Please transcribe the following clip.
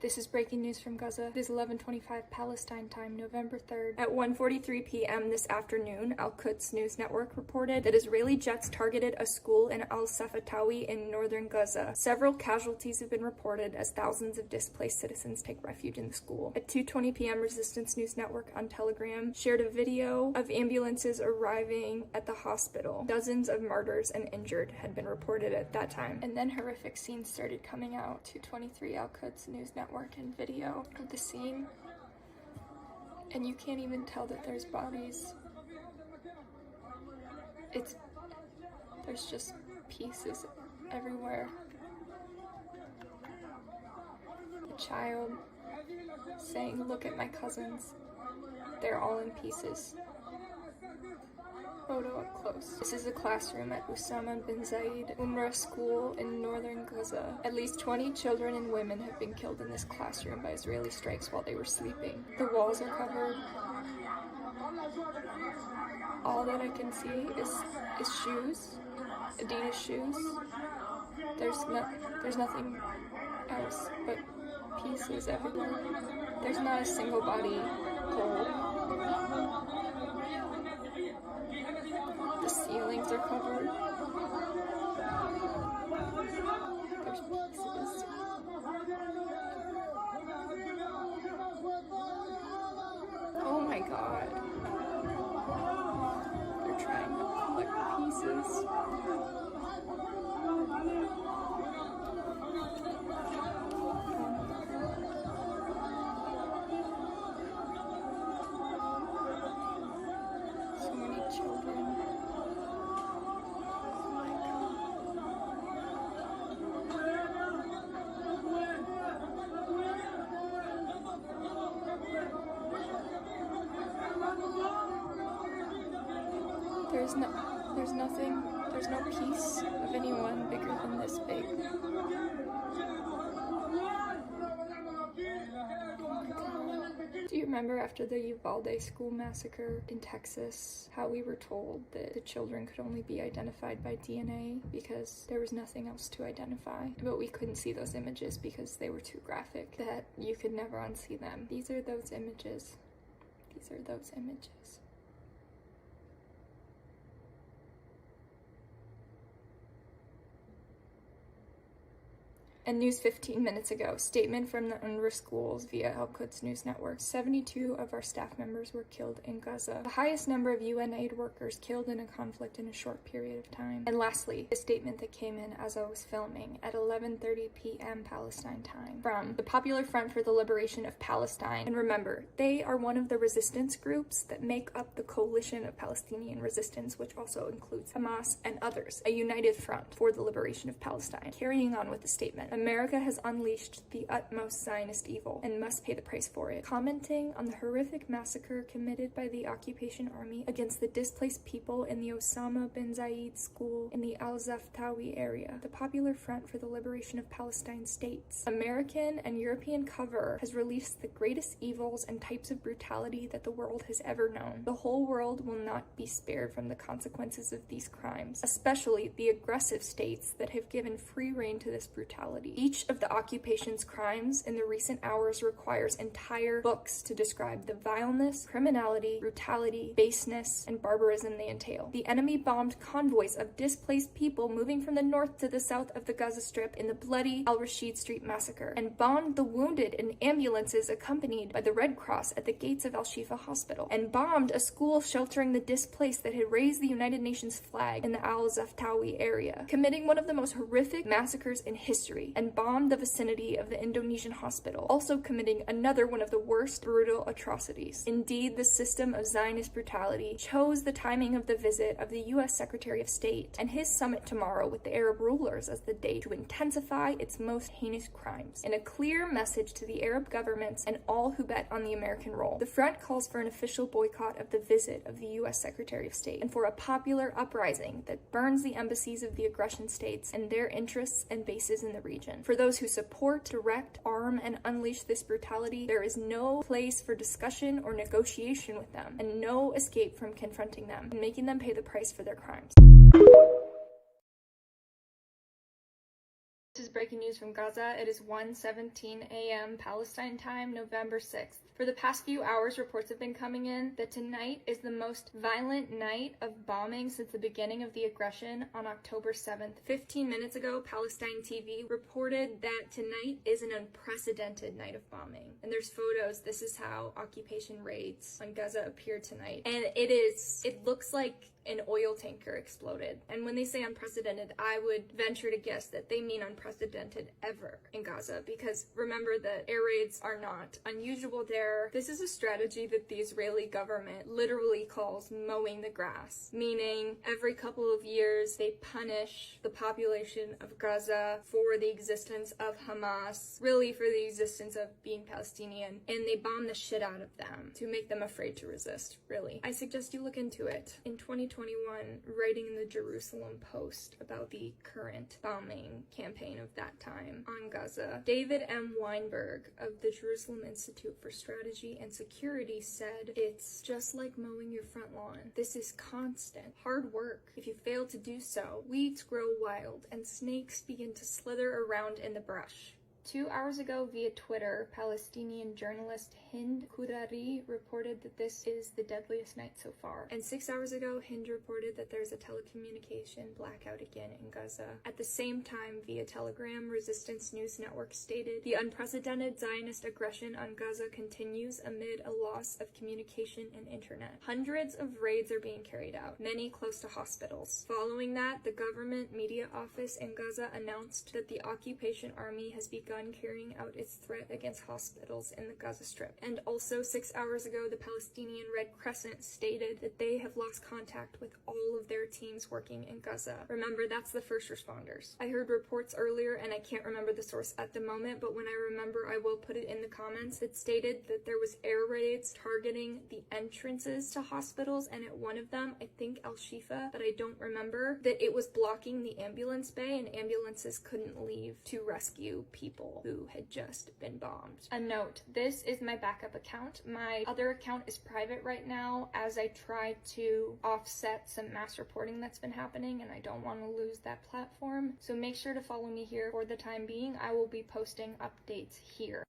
This is breaking news from Gaza. It is 11:25 Palestine time, November 3rd. At 1:43 p.m. this afternoon, Al-Quds News Network reported that Israeli jets targeted a school in Al-Safatawi in northern Gaza. Several casualties have been reported as thousands of displaced citizens take refuge in the school. At 2:20 p.m., Resistance News Network on Telegram shared a video of ambulances arriving at the hospital. Dozens of martyrs and injured had been reported at that time. And then horrific scenes started coming out. 2:23 Al-Quds News Network and video of the scene, and you can't even tell that there's bodies. There's just pieces everywhere. A child saying, "Look at my cousins, they're all in pieces." Photo up close. This is a classroom at Osama bin Zayed UNRWA school in northern Gaza. At least 20 children and women have been killed in this classroom by Israeli strikes while they were sleeping. The walls are covered. All that I can see is shoes, Adidas shoes. There's nothing else but pieces everywhere. There's not a single body whole. The ceilings are covered. There's pieces. Oh my god. They're trying to collect pieces. So many children. There's no piece of anyone bigger than this big. Do you remember after the Uvalde school massacre in Texas, how we were told that the children could only be identified by DNA because there was nothing else to identify? But we couldn't see those images because they were too graphic, that you could never unsee them. These are those images. These are those images. And news 15 minutes ago, statement from the UNRWA schools via Al-Quds News Network. 72 of our staff members were killed in Gaza, the highest number of UN aid workers killed in a conflict in a short period of time. And lastly, a statement that came in as I was filming at 11:30 p.m. Palestine time from the Popular Front for the Liberation of Palestine. And remember, they are one of the resistance groups that make up the Coalition of Palestinian Resistance, which also includes Hamas and others, a united front for the liberation of Palestine. Carrying on with the statement, America has unleashed the utmost Zionist evil and must pay the price for it. Commenting on the horrific massacre committed by the occupation army against the displaced people in the Osama bin Zayed school in the Al-Zaftawi area, the Popular Front for the Liberation of Palestine states, American and European cover has released the greatest evils and types of brutality that the world has ever known. The whole world will not be spared from the consequences of these crimes, especially the aggressive states that have given free rein to this brutality. Each of the occupation's crimes in the recent hours requires entire books to describe the vileness, criminality, brutality, baseness, and barbarism they entail. The enemy bombed convoys of displaced people moving from the north to the south of the Gaza Strip in the bloody Al-Rashid Street massacre, and bombed the wounded in ambulances accompanied by the Red Cross at the gates of Al-Shifa Hospital, and bombed a school sheltering the displaced that had raised the United Nations flag in the Al-Zaftawi area, committing one of the most horrific massacres in history, and bombed the vicinity of the Indonesian hospital, also committing another one of the worst brutal atrocities. Indeed, the system of Zionist brutality chose the timing of the visit of the U.S. Secretary of State and his summit tomorrow with the Arab rulers as the day to intensify its most heinous crimes. In a clear message to the Arab governments and all who bet on the American role, the front calls for an official boycott of the visit of the U.S. Secretary of State and for a popular uprising that burns the embassies of the aggression states and their interests and bases in the region. For those who support, direct, arm, and unleash this brutality, there is no place for discussion or negotiation with them, and no escape from confronting them and making them pay the price for their crimes. This is is breaking news from Gaza. It is 1:17 a.m. Palestine time, November 6th. For the past few hours, reports have been coming in that tonight is the most violent night of bombing since the beginning of the aggression on October 7th. 15 minutes ago, Palestine TV reported that tonight is an unprecedented night of bombing. And there's photos. This is how occupation raids on Gaza appear tonight. And it looks like an oil tanker exploded. And when they say unprecedented, I would venture to guess that they mean unprecedented ever in Gaza, because remember that air raids are not unusual there. This is a strategy that the Israeli government literally calls mowing the grass, meaning every couple of years they punish the population of Gaza for the existence of Hamas, really for the existence of being Palestinian, and they bomb the shit out of them to make them afraid to resist, really. I suggest you look into it. In 2021, writing in the Jerusalem Post about the current bombing campaign of that time on Gaza, David M. Weinberg of the Jerusalem Institute for Strategy and Security said, "It's just like mowing your front lawn. This is constant, hard work. If you fail to do so, weeds grow wild and snakes begin to slither around in the brush." 2 hours ago via Twitter, Palestinian journalist Hind Kurari reported that this is the deadliest night so far. And 6 hours ago, Hind reported that there's a telecommunication blackout again in Gaza. At the same time, via Telegram, Resistance News Network stated, "The unprecedented Zionist aggression on Gaza continues amid a loss of communication and internet. Hundreds of raids are being carried out, many close to hospitals." Following that, the government media office in Gaza announced that the occupation army has begun carrying out its threat against hospitals in the Gaza Strip. And also 6 hours ago, the Palestinian Red Crescent stated that they have lost contact with all of their teams working in Gaza. Remember, that's the first responders. I heard reports earlier, and I can't remember the source at the moment, but when I remember, I will put it in the comments, that stated that there was air raids targeting the entrances to hospitals, and at one of them, I think Al-Shifa, but I don't remember, that it was blocking the ambulance bay and ambulances couldn't leave to rescue people who had just been bombed. A note, this is my backup account. My other account is private right now as I try to offset some mass reporting that's been happening, and I don't want to lose that platform. So make sure to follow me here for the time being. I will be posting updates here.